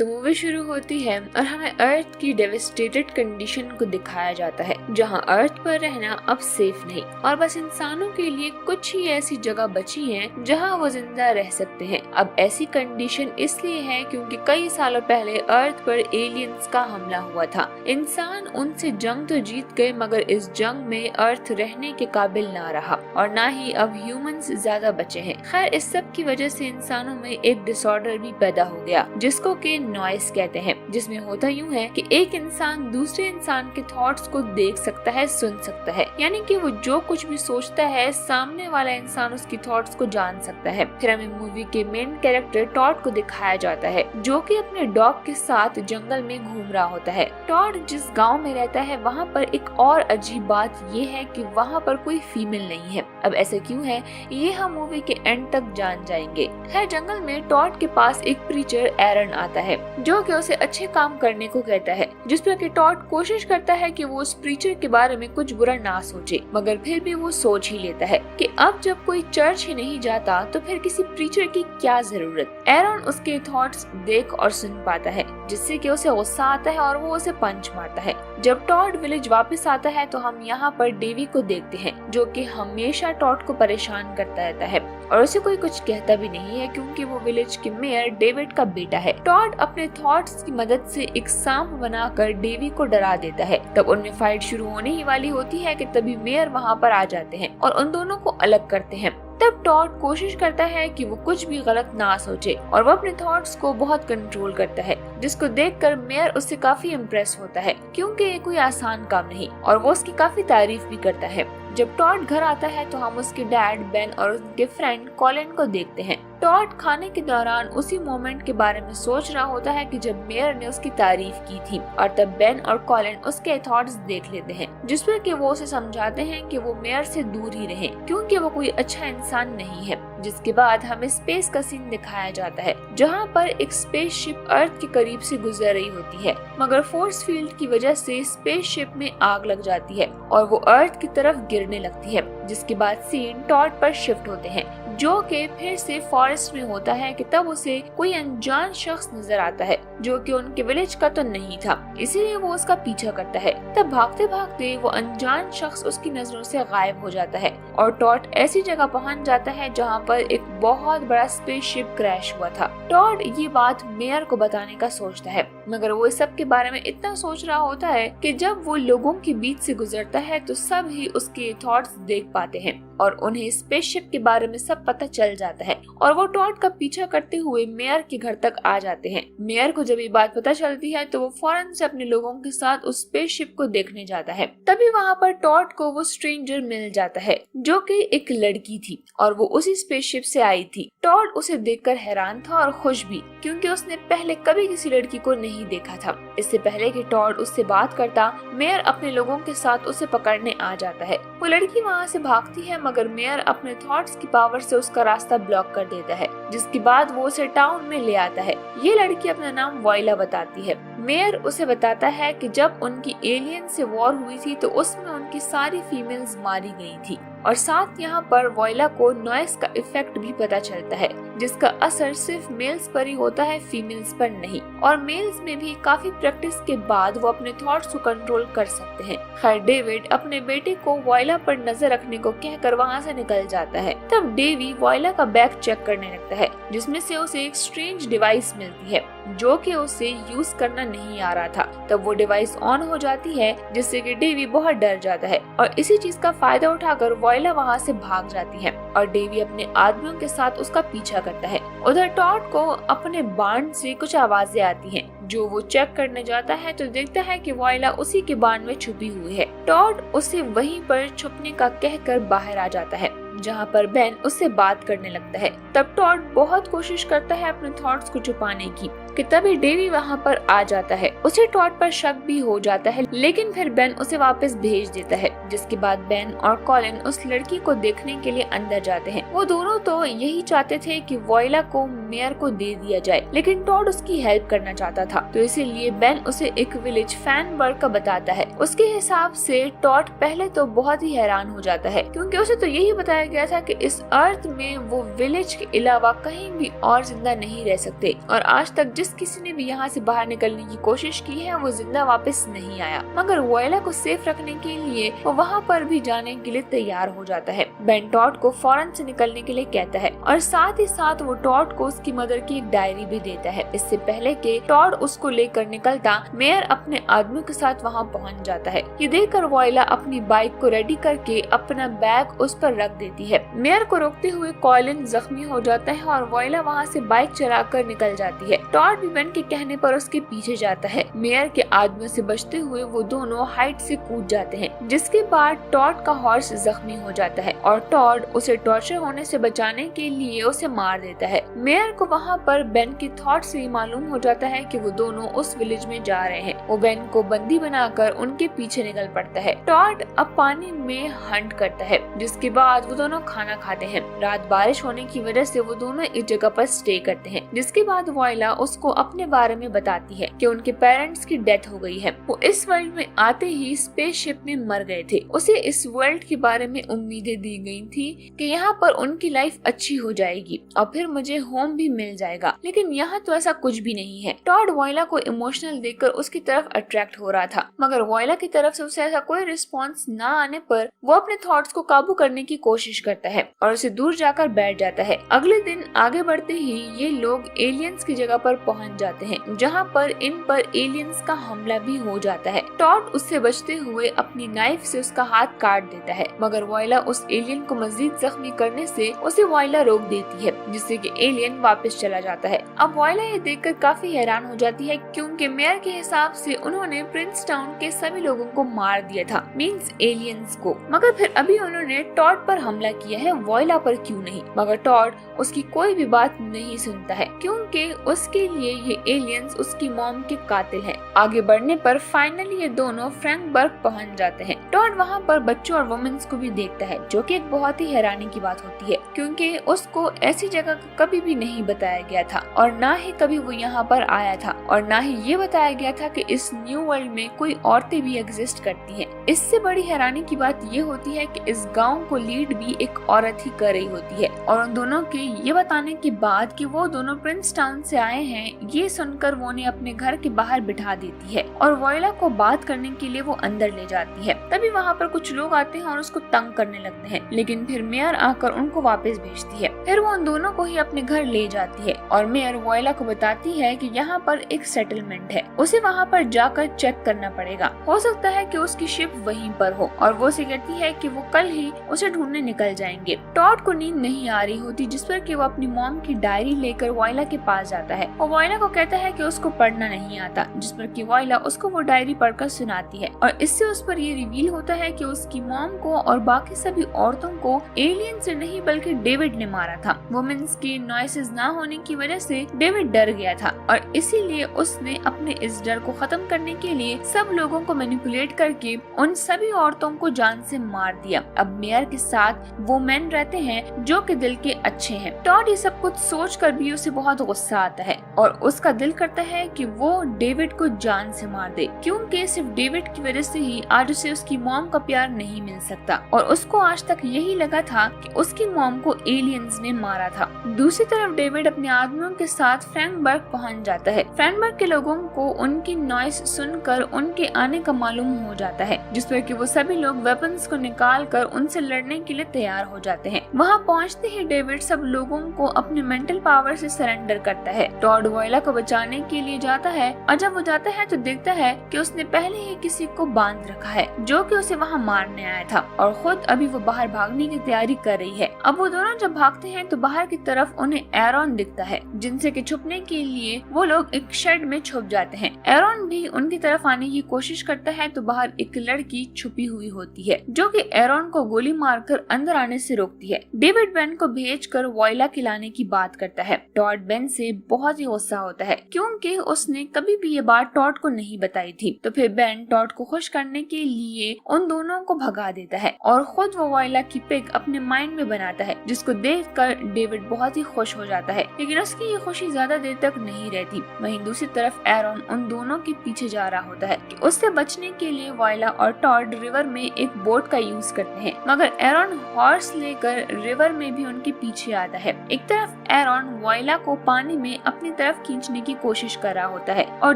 तो मूवी शुरू होती है और हमें अर्थ की डेविस्टेटेड कंडीशन को दिखाया जाता है, जहां अर्थ पर रहना अब सेफ नहीं और बस इंसानों के लिए कुछ ही ऐसी जगह बची है जहां वो जिंदा रह सकते हैं। अब ऐसी कंडीशन इसलिए है क्योंकि कई सालों पहले अर्थ पर एलियंस का हमला हुआ था। इंसान उनसे जंग तो जीत गए, मगर इस जंग में अर्थ रहने के काबिल ना रहा और ना ही अब ह्यूमंस ज्यादा बचे हैं। खैर, इस सब की वजह से इंसानों में एक डिसऑर्डर भी पैदा हो गया जिसको कि नॉइस कहते हैं, जिसमें होता यूं है कि एक इंसान दूसरे इंसान के थॉट्स को देख सकता है, सुन सकता है, यानी कि वो जो कुछ भी सोचता है सामने वाला इंसान उसकी थॉट्स को जान सकता है। फिर हमें मूवी के मेन कैरेक्टर टॉड को दिखाया जाता है जो कि अपने डॉग के साथ जंगल में घूम रहा होता है। टॉड जिस गाँव में रहता है वहाँ पर एक और अजीब बात ये है कि वहाँ पर कोई फीमेल नहीं है। अब ऐसा क्यों है ये हम मूवी के एंड तक जान जाएंगे। खैर, जंगल में टॉड के पास एक प्रीचर एरन आता है जो कि उसे अच्छे काम करने को कहता है, जिस पर कि टॉड कोशिश करता है कि वो उस प्रीचर के बारे में कुछ बुरा ना सोचे, मगर फिर भी वो सोच ही लेता है कि अब जब कोई चर्च ही नहीं जाता तो फिर किसी प्रीचर की क्या जरूरत। एरन उसके थॉट्स देख और सुन पाता है जिससे कि उसे गुस्सा आता है और वो उसे पंच मारता है। जब टॉड विलेज वापस आता है तो हम यहाँ पर डेवी को देखते हैं जो कि हमेशा टॉड को परेशान करता रहता है और उसे कोई कुछ कहता भी नहीं है क्योंकि वो विलेज के मेयर डेविड का बेटा है। टॉड अपने थॉट्स की मदद से एक सांप बनाकर डेवी को डरा देता है। तब उनमें फाइट शुरू होने ही वाली होती है कि तभी मेयर वहाँ पर आ जाते हैं और उन दोनों को अलग करते हैं। तब टॉड कोशिश करता है कि वो कुछ भी गलत ना सोचे और वो अपने थॉट्स को बहुत कंट्रोल करता है, जिसको देखकर मेयर उससे काफी इम्प्रेस होता है क्योंकि ये कोई आसान काम नहीं और वो उसकी काफी तारीफ भी करता है। जब टॉड घर आता है तो हम उसके डैड बेन और उनके फ्रेंड कॉलिन को देखते हैं। टॉड खाने के दौरान उसी मोमेंट के बारे में सोच रहा होता है कि जब मेयर ने उसकी तारीफ की थी और तब बेन और कॉलिन उसके थॉट्स देख लेते हैं जिसमें कि वो उसे समझाते हैं कि वो मेयर से दूर ही रहे क्योंकि वो कोई अच्छा इंसान नहीं है। जिसके बाद हमें स्पेस का सीन दिखाया जाता है जहाँ पर एक स्पेसशिप अर्थ के करीब से गुजर रही होती है, मगर फोर्स फील्ड की वजह से स्पेसशिप में आग लग जाती है और वो अर्थ की तरफ गिरने लगती है। जिसके बाद सीन टॉड पर शिफ्ट होते हैं जो कि फिर से फॉरेस्ट में होता है कि तब उसे कोई अनजान शख्स नजर आता है जो कि उनके विलेज का तो नहीं था, इसीलिए वो उसका पीछा करता है। तब भागते भागते वो अनजान शख्स उसकी नजरों से गायब हो जाता है और टॉड ऐसी जगह पहुंच जाता है जहां पर एक बहुत बड़ा स्पेसशिप क्रैश हुआ था। टॉड ये बात मेयर को बताने का सोचता है, मगर वो इस सब के बारे में इतना सोच रहा होता है कि जब वो लोगों के बीच से गुजरता है तो सब ही उसके थॉट्स देख पाते हैं और उन्हें स्पेसशिप के बारे में सब पता चल जाता है और वो टॉड का पीछा करते हुए मेयर के घर तक आ जाते हैं। मेयर को जब ये बात पता चलती है तो वो फौरन से अपने लोगों के साथ उस स्पेसशिप को देखने जाता है। तभी वहाँ पर टॉड को वो स्ट्रेंजर मिल जाता है जो कि एक लड़की थी और वो उसी स्पेसशिप से आई थी। टॉड उसे देखकर हैरान था और खुश भी क्योंकि उसने पहले कभी किसी लड़की को नहीं देखा था। इससे पहले कि टॉड उससे बात करता, मेयर अपने लोगों के साथ उसे पकड़ने आ जाता है। वो लड़की वहाँ से भागती है मगर मेयर अपने थॉट्स की पावर से उसका रास्ता ब्लॉक कर देता है, जिसके बाद वो उसे टाउन में ले आता है। ये लड़की अपना नाम वॉइला बताती है। मेयर उसे बताता है कि जब उनकी एलियन से वॉर हुई थी तो उसमें उनकी सारी फीमेल्स मारी गई थी और साथ यहाँ पर वॉइला को नॉइस का इफेक्ट भी पता चलता है जिसका असर सिर्फ मेल्स पर ही होता है, फीमेल्स पर नहीं, और मेल्स में भी काफी प्रैक्टिस के बाद वो अपने थॉट्स को कंट्रोल कर सकते हैं। खैर, डेविड अपने बेटे को वॉइला पर नजर रखने को कहकर वहाँ से निकल जाता है। तब डेवी वॉइला का बैग चेक करने लगता है जिसमें से उसे एक स्ट्रेंज डिवाइस मिलती है जो कि उसे यूज करना नहीं आ रहा था। तब वो डिवाइस ऑन हो जाती है जिससे कि डेवी बहुत डर जाता है और इसी चीज का फायदा उठाकर वॉइला वहाँ से भाग जाती है और डेवी अपने आदमियों के साथ उसका पीछा करता है। उधर टॉड को अपने बाण से कुछ आवाजें आती हैं जो वो चेक करने जाता है तो देखता है कि वॉइला उसी के बाण में छुपी हुई है। टॉड उसे वहीं पर छुपने का कहकर बाहर आ जाता है जहाँ पर बेन उससे बात करने लगता है। तब टॉड बहुत कोशिश करता है अपने थॉट्स को छुपाने की कि तभी डेवी वहाँ पर आ जाता है। उसे टॉड पर शक भी हो जाता है लेकिन फिर बेन उसे वापस भेज देता है, जिसके बाद बेन और कॉलिन उस लड़की को देखने के लिए अंदर जाते हैं। वो दोनों तो यही चाहते थे कि वॉइला को मेयर को दे दिया जाए, लेकिन टॉड उसकी हेल्प करना चाहता था तो इसीलिए बेन उसे एक विलेज फैन बर्ड का बताता है। उसके हिसाब से टॉड पहले तो बहुत ही हैरान हो जाता है क्योंकि उसे तो यही बताया गया था कि इस अर्थ में वो विलेज के अलावा कहीं भी और जिंदा नहीं रह सकते और आज तक जिस किसी ने भी यहाँ से बाहर निकलने की कोशिश की है वो जिंदा वापस नहीं आया, मगर वोयला को सेफ रखने के लिए वो वहाँ पर भी जाने के लिए तैयार हो जाता है। बेन टॉड को फौरन से निकलने के लिए कहता है और साथ ही साथ वो टॉड को उसकी मदर की एक डायरी भी देता है। इससे पहले कि टॉड उसको लेकर निकलता, मेयर अपने आदमियों के साथ वहाँ पहुँच जाता है। ये देखकर वोयला अपनी बाइक को रेडी करके अपना बैग उस पर रख देती है। मेयर को रोकते हुए कॉलिन जख्मी हो जाता है और वोयला वहाँ से बाइक चलाकर निकल जाती है। टॉड भी बेन के कहने पर उसके पीछे जाता है। मेयर के आदमियों से बचते हुए वो दोनों हाइट से कूद जाते हैं, जिसके बाद टॉड का हॉर्स जख्मी हो जाता है और टॉड उसे टॉर्चर होने से बचाने के लिए उसे मार देता है। मेयर को वहाँ पर बेन की थॉट से मालूम हो जाता है कि वो दोनों उस विलेज में जा रहे हैं। वो बेन को बंदी बनाकर उनके पीछे निकल पड़ता है। टॉड अब पानी में हंट करता है, जिसके बाद वो दोनों खाना खाते हैं। रात बारिश होने की वजह से वो दोनों एक जगह पर स्टे करते हैं, जिसके बाद वोयला उसको अपने बारे में बताती है कि उनके पेरेंट्स की डेथ हो गई है। वो इस वर्ल्ड में आते ही स्पेसशिप में मर गए थे। उसे इस वर्ल्ड के बारे में उम्मीदें दी गई थी कि यहाँ पर उनकी लाइफ अच्छी हो जाएगी और फिर मुझे होम भी मिल जाएगा, लेकिन यहाँ तो ऐसा कुछ भी नहीं है। टॉड वोयला को इमोशनल देखकर उसकी तरफ अट्रैक्ट हो रहा था, मगर वोयला की तरफ से उसे ऐसा कोई रिस्पॉन्स न आने पर वो अपने थॉट्स को काबू करने की कोशिश करता है और उसे दूर जाकर बैठ जाता है। अगले दिन आगे बढ़ते ही ये लोग एलियंस की जगह पर पहुंच जाते हैं, जहां पर इन पर एलियंस का हमला भी हो जाता है। टॉड उससे बचते हुए अपनी नाइफ से उसका हाथ काट देता है, मगर वोयला उस एलियन को मजीद जख्मी करने से उसे वोयला रोक देती है, जिससे कि एलियन वापस चला जाता है। अब वोयला ये देखकर काफी हैरान हो जाती है, क्योंकि मेयर के हिसाब से उन्होंने प्रिंस टाउन के सभी लोगों को मार दिया था, मींस एलियंस को, मगर फिर अभी उन्होंने टॉड पर हमला किया है, वोयला पर क्यों नहीं? मगर टॉड उसकी कोई भी बात नहीं सुनता है, क्योंकि उसके लिए ये एलियंस उसकी मॉम के कातिल हैं। आगे बढ़ने पर फाइनली ये दोनों फ्रैंकबर्ग पहुंच जाते हैं। टॉड वहाँ पर बच्चों और वुमेन्स को भी देखता है, जो कि एक बहुत ही हैरानी की बात होती है, क्योंकि उसको ऐसी जगह कभी भी नहीं बताया गया था और ना ही कभी वो यहाँ पर आया था और ना ही ये बताया गया था कि इस न्यू वर्ल्ड में कोई औरतें भी एग्जिस्ट करती हैं। इससे बड़ी हैरानी की बात ये होती है कि इस गाँव को लीड भी एक औरत ही कर रही होती है और उन दोनों के ये बताने के बाद कि वो दोनों प्रिंस टाउन से आए हैं, ये सुनकर वो उन्हें अपने घर के बाहर बिठा देती है और वोयला को बात करने के लिए वो अंदर ले जाती है। तभी वहाँ पर कुछ लोग आते हैं और उसको तंग करने लगते हैं, लेकिन फिर मेयर आकर उनको वापस भेजती है। फिर वो उन दोनों को ही अपने घर ले जाती है और मेयर वोयला को बताती है कि यहाँ पर एक सेटलमेंट है, उसे वहाँ पर जाकर चेक करना पड़ेगा, हो सकता है कि उसकी शिप वहीं पर हो, और वो उसे कहती है कि वो कल ही उसे ढूंढने निकल जाएंगे। टॉड को नींद नहीं आ रही होती, जिस पर कि वो अपनी मॉम की डायरी लेकर वोयला के पास जाता है और वोयला को कहता है कि उसको पढ़ना नहीं आता, जिस पर कि वोयला उसको वो डायरी पढ़कर सुनाती है और इससे उस पर ये रिवील होता है कि उसकी मॉम को और बाकी सभी औरतों को एलियन से नहीं बल्कि डेविड ने मारा था। वुमेन्स के नॉइसेस ना होने की वजह से डेविड डर गया था और इसीलिए उसने अपने इस डर को खत्म करने के लिए सब लोगों को मैनिपुलेट करके उन सभी औरतों को जान से मार दिया। अब मेयर के साथ वो मैन रहते हैं जो कि दिल के अच्छे हैं। टॉड ये सब कुछ सोच कर भी उसे बहुत गुस्सा आता है और उसका दिल करता है कि वो डेविड को जान से मार दे, क्योंकि सिर्फ डेविड की वजह से ही आज उसे उसकी मॉम का प्यार नहीं मिल सकता और उसको आज तक यही लगा था कि उसकी मॉम को एलियंस ने मारा था। दूसरी तरफ डेविड अपने आदमियों के साथ फ्रैंकबर्ग पहुंच जाता है। फ्रैंकबर्ग के लोगों को उनकी नॉइस सुनकर उनके आने का मालूम हो जाता है, जिस पर कि वो सभी लोग वेपन्स को निकाल कर उनसे लड़ने के लिए तैयार हो जाते हैं। वहाँ पहुँचते ही डेविड सब लोगों को अपने मेंटल पावर से सरेंडर करता है। टॉड वोयला को बचाने के लिए जाता है और जब वो जाता है तो देखता है कि उसने पहले ही किसी को बांध रखा है, जो कि उसे वहाँ मारने आया था और खुद अभी वो बाहर भागने की तैयारी कर रही है। अब वो दोनों जब भागते हैं तो बाहर की तरफ उन्हें एरॉन दिखता है, जिनसे कि छुपने के लिए वो लोग एक शेड में छुप जाते हैं। एरॉन भी उनकी तरफ आने की कोशिश करता है तो बाहर एक लड़की छुपी हुई होती है, जो कि एरॉन को गोली मारकर अंदर आने से रोकती है। डेविड बेन को भेजकर वोयला खिलाने की बात करता है। टॉड बेन से बहुत ही गुस्सा होता है, क्योंकि उसने कभी भी ये बात टॉड को नहीं बताई थी। तो फिर बेन टॉड को खुश करने के लिए उन दोनों को भगा देता है और खुद वो वोयला की पिक अपने माइंड में बनाता है, जिसको देखकर डेविड बहुत बहुत ही खुश हो जाता है, लेकिन उसकी ये खुशी ज्यादा देर तक नहीं रहती। वहीं दूसरी तरफ एरॉन उन दोनों के पीछे जा रहा होता है कि उससे बचने के लिए वायला और टॉड रिवर में एक बोट का यूज करते हैं, मगर एरॉन हॉर्स लेकर रिवर में भी उनके पीछे आता है। एक तरफ एरॉन वायला को पानी में अपनी तरफ खींचने की कोशिश कर रहा होता है और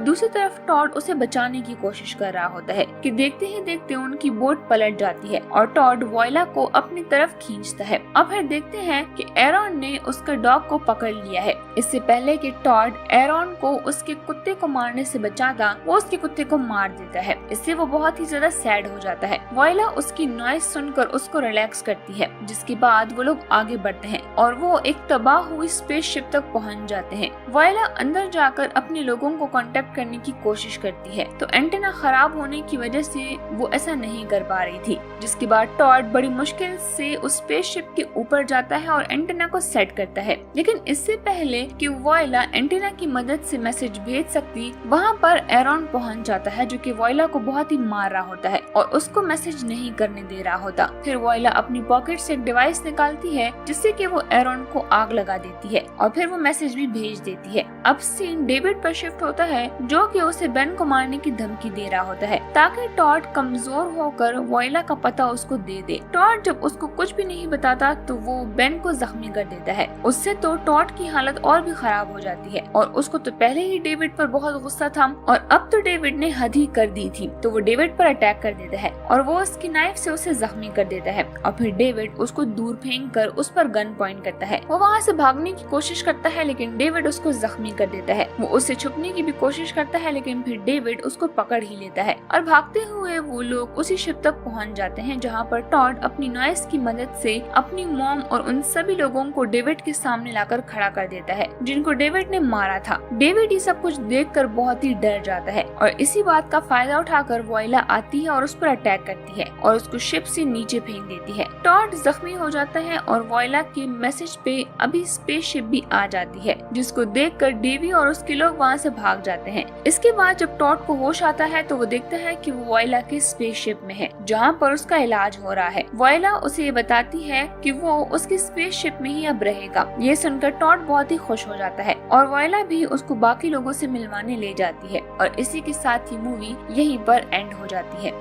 दूसरी तरफ टॉड उसे बचाने की कोशिश कर रहा होता है कि देखते ही देखते उनकी बोट पलट जाती है और टॉड वायला को अपनी तरफ खींचता है। अब फिर देखते हैं कि एरॉन ने उसके डॉग को पकड़ लिया है। इससे पहले कि टॉड एरॉन को उसके कुत्ते को मारने से बचाता, वो उसके कुत्ते को मार देता है। इससे वो बहुत ही ज्यादा सैड हो जाता है। वायला उसकी नॉइज सुनकर उसको रिलैक्स करती है, जिसके बाद वो लोग आगे बढ़ते हैं और वो एक तबाह हुई स्पेसशिप तक पहुंच जाते हैं। वायला अंदर जाकर अपने लोगों को कांटेक्ट करने की कोशिश करती है, तो एंटेना खराब होने की वजह से वो ऐसा नहीं कर पा रही थी, जिसके बाद टॉड बड़ी मुश्किल से उस स्पेसशिप के ऊपर जाता है और एंटेना को सेट करता है। लेकिन इससे पहले कि वायला एंटेना की मदद से मैसेज भेज सकती, वहाँ पर एरॉन पहुँच जाता है, जो कि वायला को बहुत ही मार रहा होता है और उसको मैसेज नहीं करने दे रहा होता। फिर वायला अपनी पॉकेट से एक डिवाइस निकालती है, जिससे कि वो एरॉन को आग लगा देती है और फिर वो मैसेज भी भेज देती है। अब सीन डेविड पर शिफ्ट होता है, जो कि उसे बेन को मारने की धमकी दे रहा होता है ताकि टॉड कमजोर होकर वायला का पता उसको दे दे। टॉड जब उसको कुछ भी नहीं बताता तो वो बेन को जख्मी कर देता है। उससे तो टॉड की हालत और भी खराब हो जाती है और उसको तो पहले ही डेविड पर बहुत गुस्सा था और अब तो डेविड ने हद ही कर दी थी, तो वो डेविड पर अटैक कर देता है और वो उसकी नाइफ से उसे जख्मी कर देता है और फिर डेविड उसको दूर फेंक कर उस पर गन पॉइंट करता है। वो वहाँ से भागने की कोशिश करता है, लेकिन डेविड उसको जख्मी कर देता है। वो उससे छुपने की भी कोशिश करता है, लेकिन फिर डेविड उसको पकड़ ही लेता है और भागते हुए वो लोग उसी शिप तक पहुँच जाते हैं, जहाँ पर टॉड अपनी नॉइस की मदद से अपनी मॉम और उन सभी लोगों को डेविड के सामने लाकर खड़ा कर देता है, जिनको डेविड ने मारा था। डेविड ये सब कुछ देखकर बहुत ही डर जाता है और इसी बात का फायदा उठाकर वायला आती है और उस पर अटैक करती है और उसको शिप से नीचे फेंक देती है। टॉड जख्मी हो जाता है और वायला के मैसेज पे अभी स्पेसशिप भी आ जाती है, जिसको देखकर डेवी और उसके लोग वहाँ से भाग जाते हैं। इसके बाद जब टॉड को होश आता है तो वो देखता है कि वो वायला के स्पेसशिप में है, जहाँ पर उसका इलाज हो रहा है। वायला उसे ये बताती है कि वो उसके स्पेसशिप में ही अब रहेगा। ये सुनकर टॉड बहुत ही खुश हो जाता है और वायला भी उसको बाकी लोगों से मिलवाने ले जाती है और इसी के साथ ही मूवी यहीं पर एंड हो जाती है।